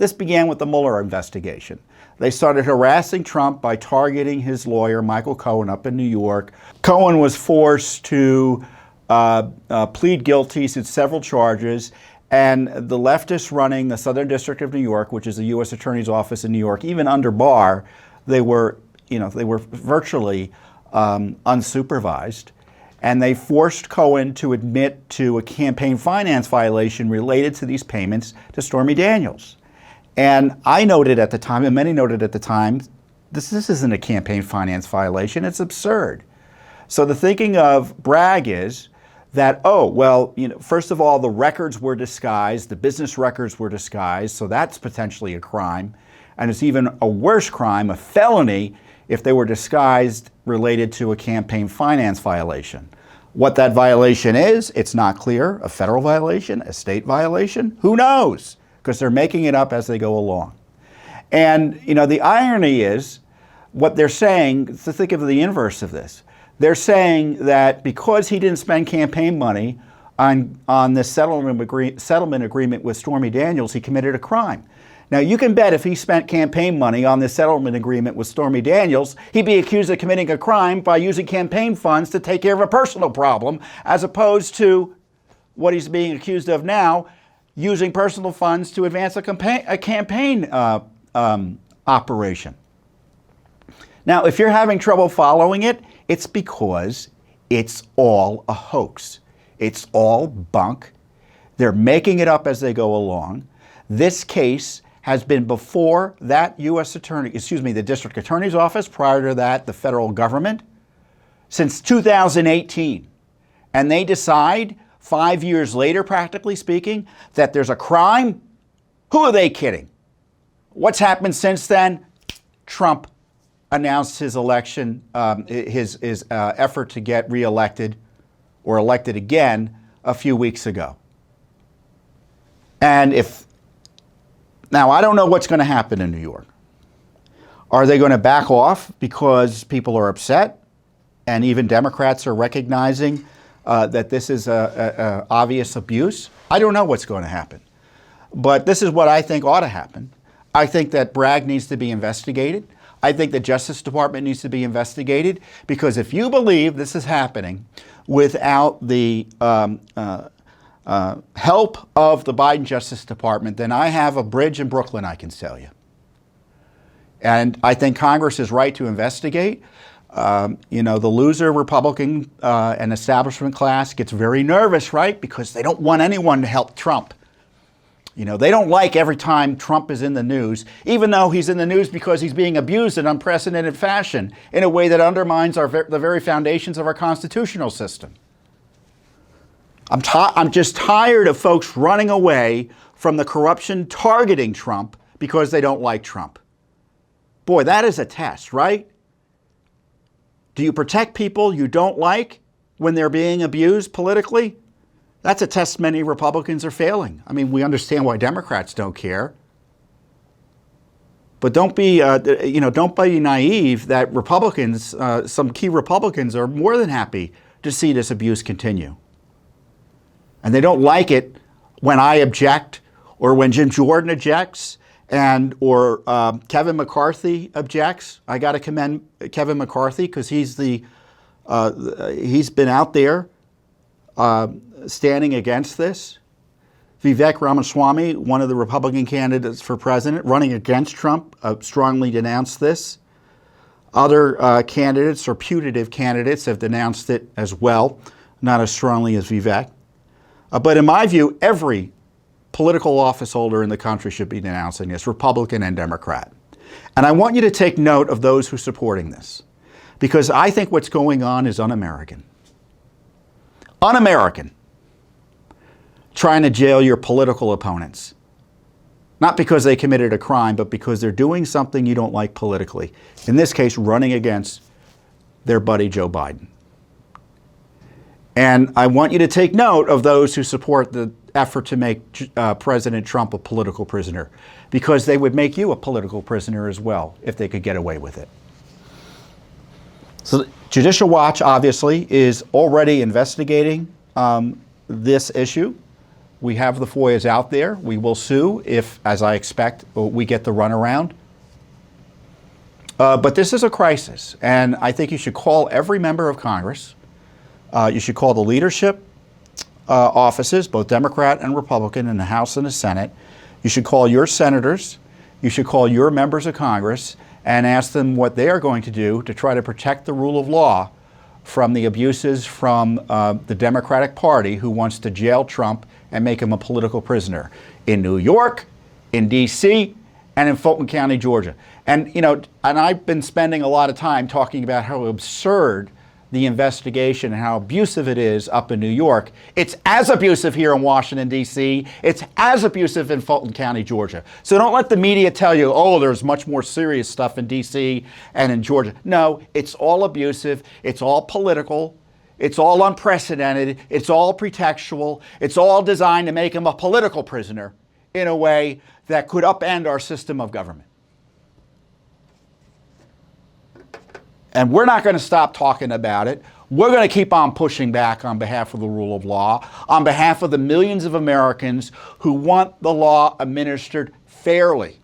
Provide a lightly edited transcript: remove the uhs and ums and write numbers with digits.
This began with the Mueller investigation. They started harassing Trump by targeting his lawyer, Michael Cohen, up in New York. Cohen was forced to plead guilty to several charges, and the leftists running the Southern District of New York, which is the U.S. Attorney's Office in New York, even under Barr, they were virtually unsupervised, and they forced Cohen to admit to a campaign finance violation related to these payments to Stormy Daniels. And I noted at the time, and many noted at the time, this isn't a campaign finance violation, it's absurd. So the thinking of Bragg is that, oh, well, first of all, the records were disguised, the business records were disguised, so that's potentially a crime. And it's even a worse crime, a felony, if they were disguised related to a campaign finance violation. What that violation is, it's not clear. A federal violation, a state violation, who knows? Because they're making it up as they go along. And, the irony is, what they're saying, to think of the inverse of this, they're saying that because he didn't spend campaign money on this settlement agreement with Stormy Daniels, he committed a crime. Now, you can bet if he spent campaign money on this settlement agreement with Stormy Daniels, he'd be accused of committing a crime by using campaign funds to take care of a personal problem, as opposed to what he's being accused of now, using personal funds to advance a campaign operation. Now, if you're having trouble following it, it's because it's all a hoax. It's all bunk. They're making it up as they go along. This case has been before that the district attorney's office, prior to that, the federal government, since 2018. And they decide 5 years later, practically speaking, that there's a crime? Who are they kidding? What's happened since then? Trump announced his election, his effort to get reelected or elected again a few weeks ago. And now I don't know what's going to happen in New York. Are they going to back off because people are upset and even Democrats are recognizing that this is a obvious abuse? I don't know what's going to happen. But this is what I think ought to happen. I think that Bragg needs to be investigated. I think the Justice Department needs to be investigated, because if you believe this is happening without the help of the Biden Justice Department, then I have a bridge in Brooklyn I can sell you. And I think Congress is right to investigate. The loser Republican and establishment class gets very nervous, right? Because they don't want anyone to help Trump. They don't like every time Trump is in the news, even though he's in the news because he's being abused in unprecedented fashion in a way that undermines the very foundations of our constitutional system. I'm just tired of folks running away from the corruption targeting Trump because they don't like Trump. Boy, that is a test, right? Do you protect people you don't like when they're being abused politically? That's a test many Republicans are failing. I mean, we understand why Democrats don't care. But don't be naive that Republicans, some key Republicans, are more than happy to see this abuse continue. And they don't like it when I object, or when Jim Jordan objects, or Kevin McCarthy objects. I got to commend Kevin McCarthy, because he's been out there standing against this. Vivek Ramaswamy, one of the Republican candidates for president running against Trump, strongly denounced this. Other candidates or putative candidates have denounced it as well, not as strongly as Vivek. But in my view, every political office holder in the country should be denouncing this, Republican and Democrat. And I want you to take note of those who are supporting this, because I think what's going on is un-American. Un-American. Trying to jail your political opponents. Not because they committed a crime, but because they're doing something you don't like politically. In this case, running against their buddy Joe Biden. And I want you to take note of those who support the effort to make President Trump a political prisoner, because they would make you a political prisoner as well if they could get away with it. So Judicial Watch, obviously, is already investigating this issue We have the FOIAs out there. We will sue if, as I expect, we get the runaround. But this is a crisis, and I think you should call every member of Congress. You should call the leadership offices, both Democrat and Republican, in the House and the Senate. You should call your senators. You should call your members of Congress and ask them what they are going to do to try to protect the rule of law from the abuses from the Democratic Party, who wants to jail Trump and make him a political prisoner in New York, in D.C., and in Fulton County, Georgia. And, you know, and I've been spending a lot of time talking about how absurd the investigation and how abusive it is up in New York. It's as abusive here in Washington, D.C. It's as abusive in Fulton County, Georgia. So don't let the media tell you, oh, there's much more serious stuff in D.C. and in Georgia. No, it's all abusive. It's all political. It's all unprecedented. It's all pretextual. It's all designed to make him a political prisoner in a way that could upend our system of government. And we're not going to stop talking about it. We're going to keep on pushing back on behalf of the rule of law, on behalf of the millions of Americans who want the law administered fairly.